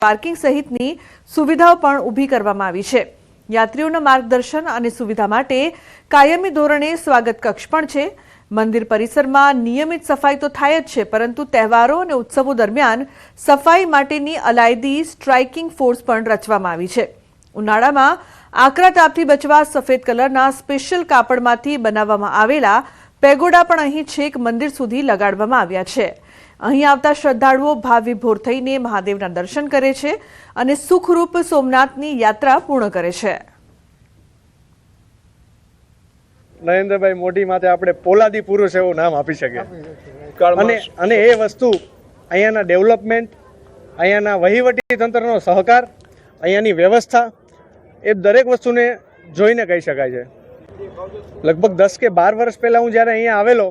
Parking સહિતની સુવિધાઓ પણ ઊભી કરવામાં આવી છે। યાત્રીઓના માર્ગદર્શન અને સુવિધા માટે કાયમી ધોરણે સ્વાગત કક્ષ પણ છે। મંદિર પરિસરમાં નિયમિત સફાઈ તો થાય જ છે, પરંતુ તહેવારો અને ઉત્સવો દરમિયાન સફાઈ માટેની અલાયદી સ્ટ્રાઇકિંગ ફોર્સ પણ રચવામાં આવી છે। ઉનાળામાં આકરા તાપથી બચવા સફેદ કલરના સ્પેશિયલ કાપડમાંથી બનાવવામાં આવેલા પેગોડા પણ અહીં છેક મંદિર સુધી લગાડવામાં આવ્યા છે। અહીં આવતા શ્રદ્ધાળુઓ ભાવવિભોર થઈને મહાદેવના દર્શન કરે છે અને સુખરૂપ સોમનાથની યાત્રા પૂર્ણ કરે છે। નરેન્દ્રભાઈ મોદી માટે આપણે પોલાદી પુરુષ એવું નામ આપી શકીએ અને એ વસ્તુ અહીંયાના ડેવલપમેન્ટ, અહીંયાના વહીવટી તંત્રનો સહકાર, અહીંયાની વ્યવસ્થા, એ દરેક વસ્તુને જોઈને કહી શકાય છે। લગભગ 10 કે 12 વર્ષ પહેલાં હું જ્યારે અહીંયા આવેલો,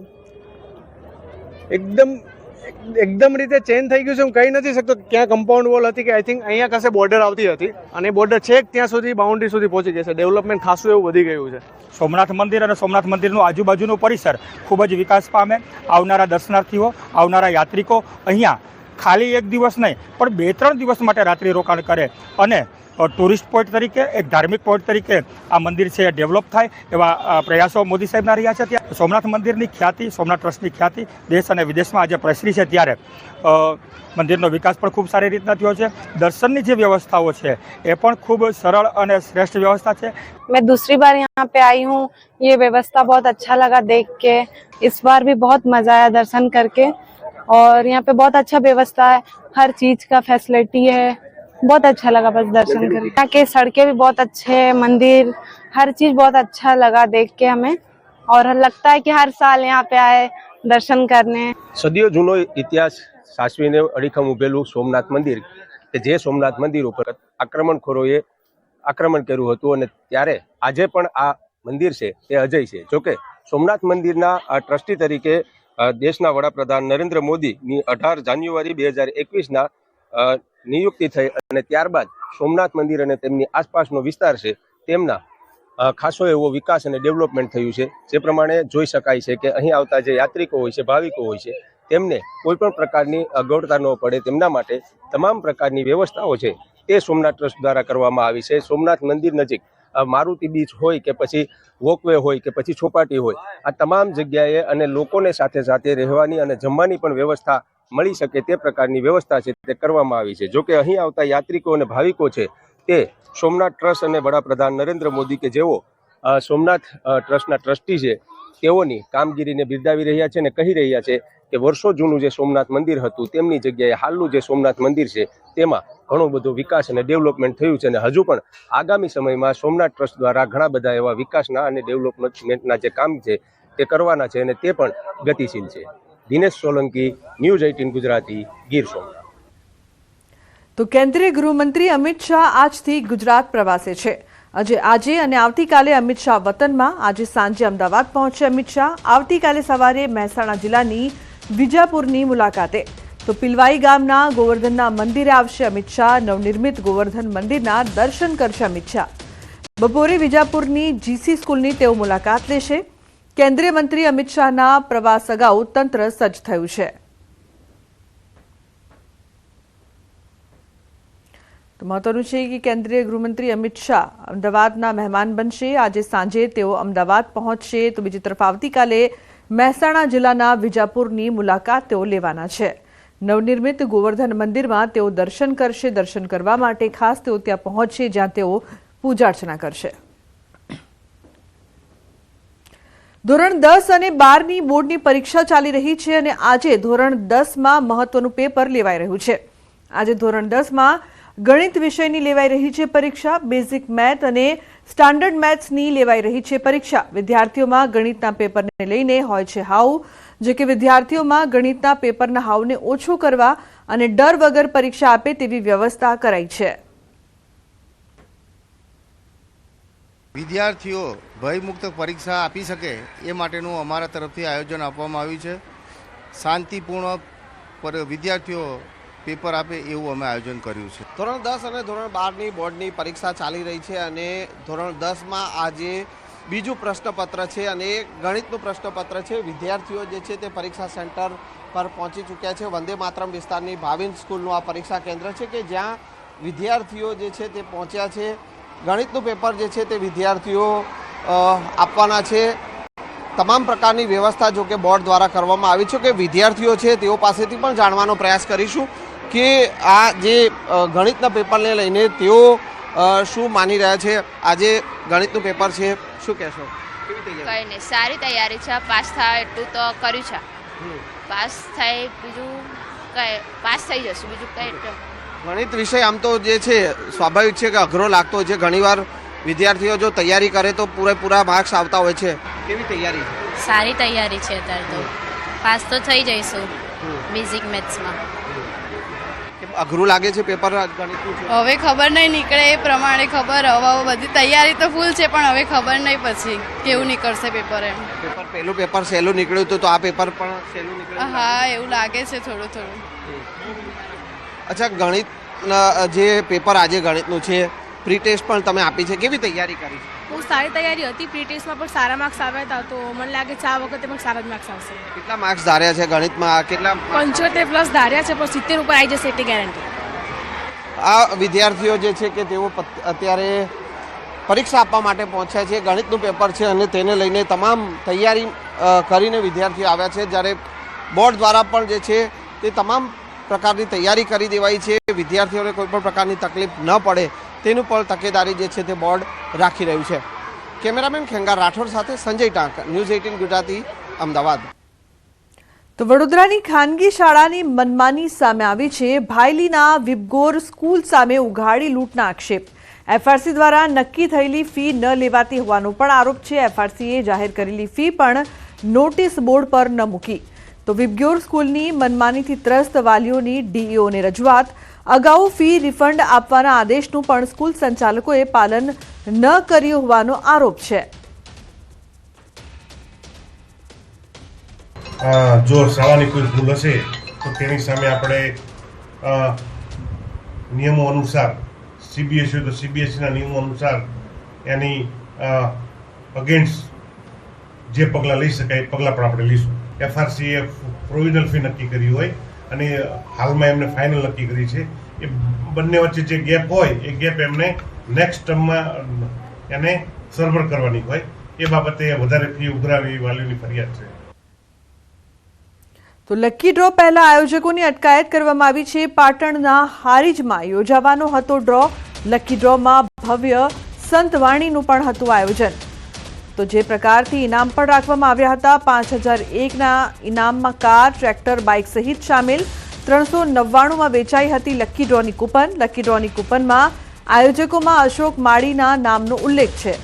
એકદમ રીતે ચેન્જ થઈ ગયું છે। હું કહી નથી શકતો ક્યાં કમ્પાઉન્ડ વોલ હતી કે આઈ થિંક અહીંયા કશે બોર્ડર આવતી હતી અને બોર્ડર છેક ત્યાં સુધી બાઉન્ડ્રી સુધી પહોંચી ગઈ છે। ડેવલપમેન્ટ ખાસું એવું વધી ગયું છે। સોમનાથ મંદિર અને સોમનાથ મંદિરનું આજુબાજુનું પરિસર ખૂબ જ વિકાસ પામે। આવનારા દર્શનાર્થીઓ, આવનારા યાત્રિકો અહીંયા ખાલી એક દિવસ નહીં પણ 2-3 દિવસ માટે રાત્રિ રોકાણ કરે અને ટુરિસ્ટ પોઈન્ટ તરીકે, એક ધાર્મિક પોઈન્ટ તરીકે આ મંદિર છે એ ડેવલપ થાય એવા પ્રયાસો મોદી સાહેબના રહ્યા છે। ત્યાં સોમનાથ મંદિરની ખ્યાતિ, સોમનાથ ટ્રસ્ટની ખ્યાતિ દેશ અને વિદેશમાં આજે પ્રસરી છે, ત્યારે મંદિરનો વિકાસ પણ ખૂબ સારી રીતના થયો છે। દર્શનની જે વ્યવસ્થાઓ છે એ પણ ખૂબ સરળ અને શ્રેષ્ઠ વ્યવસ્થા છે। मैं दूसरी बार यहाँ पे आई हूँ, ये व्यवस्था बहुत अच्छा लगा देख के। इस बार भी बहुत मजा आया दर्शन करके और यहाँ पे बहुत अच्छा व्यवस्था है, हर चीज का फैसिलिटी है, बहुत अच्छा लगा बस दर्शन करके। यहाँ के सड़कें भी बहुत अच्छे हैं, मंदिर, हर चीज बहुत अच्छा लगा देख के हमें और लगता है कि हर साल यहाँ पे आए दर्शन करने। સદીઓ જૂનો ઇતિહાસ સાચવીને અડીખમ ઉભેલું સોમનાથ મંદિર કે જે સોમનાથ મંદિર ઉપર આક્રમણખોરોએ આક્રમણ કર્યું હતું અને ત્યારે આજે પણ આ મંદિર છે એ અજય છે। જોકે સોમનાથ મંદિરના ટ્રસ્ટી તરીકે દેશના વડાપ્રધાન નરેન્દ્ર મોદીની 18 જાન્યુઆરી 2021ના નિયુક્તિ થઈ અને ત્યારબાદ સોમનાથ મંદિર અને તેમની આસપાસનો વિસ્તાર છે તેમના ખાસો એવો વિકાસ અને ડેવલપમેન્ટ થયું છે। જે પ્રમાણે જોઈ શકાય છે કે અહીં આવતા જે યાત્રિકો હોય છે, ભાવિકો હોય છે, તેમને કોઈ પણ પ્રકારની અગવડતા ન પડે તેમના માટે તમામ પ્રકારની વ્યવસ્થાઓ છે તે સોમનાથ ટ્રસ્ટ દ્વારા કરવામાં આવી છે। સોમનાથ મંદિર નજીક મારુતિ બીચ હોય કે પછી વોકવે હોય કે પછી ચોપાટી હોય, આ તમામ જગ્યાએ અને લોકોને સાથે સાથે રહેવાની અને જમવાની પણ વ્યવસ્થા મળી શકે તે પ્રકારની વ્યવસ્થા છે તે કરવામાં આવી છે। જોકે અહીં આવતા યાત્રિકો અને ભાવિકો છે તે સોમનાથ ટ્રસ્ટ અને વડાપ્રધાન નરેન્દ્ર મોદી કે જેઓ સોમનાથ ટ્રસ્ટના ટ્રસ્ટી છે તેઓની કામગીરીને બિરદાવી રહ્યા છે અને કહી રહ્યા છે કે વર્ષો જૂનું જે સોમનાથ મંદિર હતું તેમની જગ્યાએ હાલનું જે સોમનાથ મંદિર છે તેમાં ઘણો બધો વિકાસ અને ડેવલપમેન્ટ થયું છે અને હજુ પણ આગામી સમયમાં સોમનાથ ટ્રસ્ટ દ્વારા ઘણા બધા એવા વિકાસના અને ડેવલપમેન્ટના જે કામ છે તે કરવાના છે અને તે પણ ગતિશીલ છે। દિનેશ સોલંકી, ન્યૂઝ 18 ગુજરાતી, ગીર સોમનાથ। તો કેન્દ્રીય ગૃહમંત્રી અમિત શાહ આજથી ગુજરાત પ્રવાસે છે। આજે અને આવતીકાલે અમિત શાહ વતનમાં, આજે સાંજે અમદાવાદ પહોંચશે અમિત શાહ। આવતીકાલે સવારે મહેસાણા જિલ્લાની વિજાપુરની મુલાકાતે, તો પિલવાઈ ગામના ગોવર્ધનના મંદિરે આવશે અમિત શાહ। નવનિર્મિત ગોવર્ધન મંદિરના દર્શન કરશે અમિત શાહ। બપોરે વિજાપુરની જીસી સ્કૂલની તેઓ મુલાકાત લેશે। કેન્દ્રીય મંત્રી અમિત શાહના પ્રવાસ અગાઉ તંત્ર સજ્જ થયું છે। તો મહત્વનું છે કે કેન્દ્રીય ગૃહમંત્રી અમિત શાહ અમદાવાદના મહેમાન બનશે। આજે સાંજે તેઓ અમદાવાદ પહોંચશે, તો બીજી તરફ આવતીકાલે મહેસાણા જિલ્લાના વિજાપુરની મુલાકાત તેઓ લેવાના છે। નવનિર્મિત ગોવર્ધન મંદિરમાં તેઓ દર્શન કરશે। દર્શન કરવા માટે ખાસ તેઓ ત્યાં પહોંચશે, જ્યાં તેઓ પૂજા અર્ચના કરશે। ધોરણ 10 અને 12ની બોર્ડની પરીક્ષા ચાલી રહી છે અને આજે ધોરણ 10માં મહત્વનું પેપર લેવાઈ રહ્યું છે। આજે ધોરણ 10માં ગણિત વિષયની લેવાઈ રહી છે પરીક્ષા। બેઝિક મેથ અને સ્ટાન્ડર્ડ મેથ્સની લેવાઈ રહી છે પરીક્ષા। વિદ્યાર્થીઓમાં ગણિતના પેપરને લઈને હોય છે હાવ, જે કે વિદ્યાર્થીઓમાં ગણિતના પેપરના હાવને ઓછો કરવા અને ડર વગર પરીક્ષા આપે તેવી વ્યવસ્થા કરાઈ છે। વિદ્યાર્થીઓ ભયમુક્ત પરીક્ષા આપી શકે એ માટેનું અમારા તરફથી આયોજન આપવામાં આવ્યું છે। શાંતિપૂર્ણ વિદ્યાર્થીઓ પેપર આપે એવું અમે આયોજન કર્યું છે। ધોરણ 10 અને ધોરણ 12ની બોર્ડની પરીક્ષા ચાલી રહી છે અને ધોરણ 10માં આજે બીજું પ્રશ્નપત્ર છે અને ગણિતનું પ્રશ્નપત્ર છે। વિદ્યાર્થીઓ જે છે તે પરીક્ષા સેન્ટર પર પહોંચી ચૂક્યા છે। વંદે માતરમ વિસ્તારની ભાવિન સ્કૂલનું આ પરીક્ષા કેન્દ્ર છે કે જ્યાં વિદ્યાર્થીઓ જે છે તે પહોંચ્યા છે. ગણિતનું પેપર જે છે તે વિદ્યાર્થીઓ આપવાના છે. તમામ પ્રકારની વ્યવસ્થા જો કે બોર્ડ દ્વારા કરવામાં આવી છે કે વિદ્યાર્થીઓ છે તેઓ પાસેથી પણ જાણવાનો પ્રયાસ કરીશું કે આ જે ગણિતના પેપરને લઈને તેઓ શું માની રહ્યા છે. આજે ગણિતનું પેપર છે, શું કહેશો? કેવી તૈયારી? કઈ નહીં, સારી તૈયારી છે. પાસ થાય એટલું તો કર્યું છે. પાસ થાય બીજું કઈ પાસ થઈ જશું, બીજું કઈ. ગણિત વિષય આમ તો જે છે સ્વાભાવિક છે કે અઘરો લાગતો હોય છે. ઘણીવાર વિદ્યાર્થીઓ જો તૈયારી કરે તો પૂરેપૂરા માર્ક્સ આવતા હોય છે. કેવી તૈયારી? સારી તૈયારી છે. અત્યારે તો પાસ તો થઈ જઈશું બેઝિક મેથ્સમાં. અઘરું લાગે છે પેપર ગણિતનું? હવે ખબર નહીં નીકળે એ પ્રમાણે ખબર. હવે બધી તૈયારી તો ફૂલ છે પણ હવે ખબર નહીં પછી કેવું નીકળશે પેપર. એમ પેપર પહેલું પેપર સહેલું નીકળ્યું હતું તો આ પેપર પણ સહેલું નીકળ્યું? હા, એવું લાગે છે થોડું થોડું. અચ્છા, ગણિતના જે પેપર આજે ગણિતનું છે, પ્રી ટેસ્ટ પણ તમે આપી છે, કેવી તૈયારી કરી? બહુ સારી તૈયારી હતી. પ્રી ટેસ્ટમાં પણ સારા માર્ક્સ આવ્યા હતા, તો મને લાગે છે આ વખતે પણ સારા જ માર્ક્સ આવશે. કેટલા માર્ક્સ ધાર્યા છે ગણિતમાં? કેટલા? 75+ ધાર્યા છે, પણ 70 ઉપર આવી જશે એટલી ગેરંટી. આ વિદ્યાર્થીઓ જે છે કે તેઓ અત્યારે પરીક્ષા આપવા માટે પહોંચ્યા છે. ગણિતનું પેપર છે અને તેને લઈને તમામ તૈયારી કરીને વિદ્યાર્થીઓ આવ્યા છે. જ્યારે બોર્ડ દ્વારા પણ જે છે તે તમામ પ્રકારની તૈયારી કરી દેવાઈ છે. વિદ્યાર્થીઓને કોઈ પણ પ્રકારની તકલીફ ન પડે તેનું પણ તકેદારી જે છે તે બોર્ડ રાખી રહ્યું છે. કેમેરામેન ખેંગાર રાઠોડ સાથે સંજય ટાંક, ન્યૂઝ 18 ગુજરાતી, અમદાવાદ. તો વડોદરાની ખાનગી શાળાની મનમાની સામે આવી છે. ભાયલીના વિબગોર સ્કૂલ સામે ઉઘાડી લૂંટના આક્ષેપ. એફઆરસી દ્વારા નક્કી થયેલી ફી ન લેવાતી હોવાનો પણ આરોપ છે. એફઆરસીએ જાહેર કરેલી ફી પણ નોટિસ બોર્ડ પર ન મૂકી. તો વિબગોર સ્કૂલની મનમાનીથી ત્રસ્ત વાલીઓની ડીઈઓને રજૂઆત. અગાઉ ફી રિફંડ આપવાના આદેશનું પણ સ્કૂલ સંચાલકોએ પાલન ન કર્યું હોવાનો આરોપ છે. જો શાળાની કોઈ ભૂલ હશે તો તેની સામે આપણે નિયમો અનુસાર, સીબીએસઈ હોય તો સીબીએસઈના નિયમો અનુસાર એની અગેન્સ્ટ જે પગલાં લઈ શકાય એ પગલાં પણ આપણે લઈશું. એફઆરસીએ પ્રોવિઝનલ ફી નક્કી કરી હોય અને હાલમાં એમને ફાઇનલ નક્કી કરી છે. એ બંને વચ્ચે જે ગેપ હોય એ ગેપ એમને નેક્સ્ટ ટર્મમાં એને સર્વર કરવાની હોય. એ બાબતે વધારે ફી ઉઘરાવી વાલીઓની ફરિયાદ છે. તો લકી ડ્રો પહેલા આયોજકોની અટકાયત કરવામાં આવી છે. પાટણના હારીજમાં યોજાવાનો હતો ડ્રો. લકી ડ્રોમાં ભવ્ય સંતવાણીનું પણ હતું આયોજન. તો જે પ્રકારથી ઇનામ પણ રાખવામાં આવ્યા હતા. 5001ના ઇનામમાં કાર, ટ્રેક્ટર, બાઇક સહિત સામેલ. 399માં વેચાઈ હતી લકી ડ્રોની કૂપન. લકી ડ્રોની કૂપનમાં આયોજકોમાં અશોક માળીના નામનો ઉલ્લેખ છે.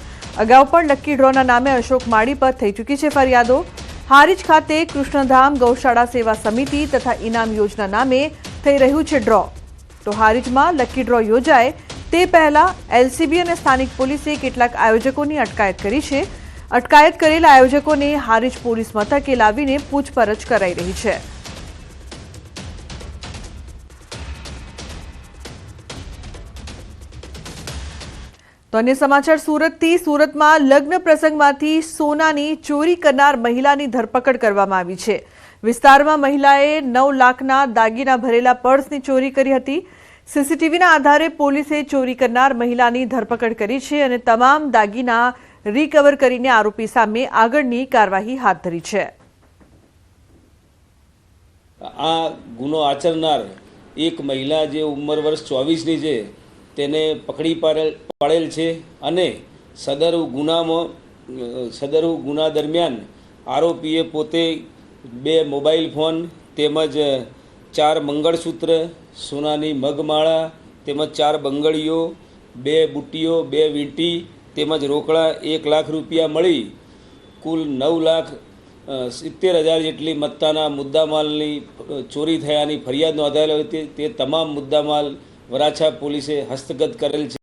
અગાઉ પણ લકી ડ્રોના નામે અશોક માળી પર થઈ ચૂકી છે ફરિયાદો. હારીજ ખાતે કૃષ્ણધામ ગૌશાળા સેવા સમિતિ તથા ઇનામ યોજના નામે થઈ રહ્યું છે ડ્રો. તો હારીજમાં લકી ડ્રો યોજાય તે પહેલા એલસીબી અને સ્થાનિક પોલીસે કેટલાક આયોજકોની અટકાયત કરી છે. અટકાયત કરેલા આયોજકોને હારીજ પોલીસ મથકે લાવીને પૂછપરછ કરાઈ રહી છે. તો અન્ય સમાચાર સુરતથી. સુરતમાં લગ્ન પ્રસંગમાંથી સોનાની ચોરી કરનાર મહિલાની ધરપકડ કરવામાં આવી છે. વિસ્તારમાં મહિલાએ 9 લાખના દાગીના ભરેલા પર્સની ચોરી કરી હતી. સીસીટીવીના આધારે પોલીસે ચોરી કરનાર મહિલાની ધરપકડ કરી છે અને તમામ દાગીના રિકવર કરીને આરોપી સામે આગળની કાર્યવાહી હાથ ધરી છે. આ ગુનો આચરનાર એક મહિલા જે ઉંમર વર્ષ 24ની છે તેને પકડી પાડેલ છે અને સદર ગુના દરમિયાન આરોપીએ પોતે 2 મોબાઈલ ફોન તેમજ 4 મંગળસૂત્ર, સોનાની મગમાળા તેમજ 4 બંગડીઓ, 2 બુટ્ટીઓ, 2 વીંટી તેમજ રોકડા 1 લાખ રૂપિયા મળી કુલ 9,70,000 જેટલી મત્તાના મુદ્દામાલની ચોરી થયાની ફરિયાદ નોંધાયેલી હતી. તે તમામ મુદ્દામાલ વરાછા પોલીસે હસ્તગત કરેલ છે.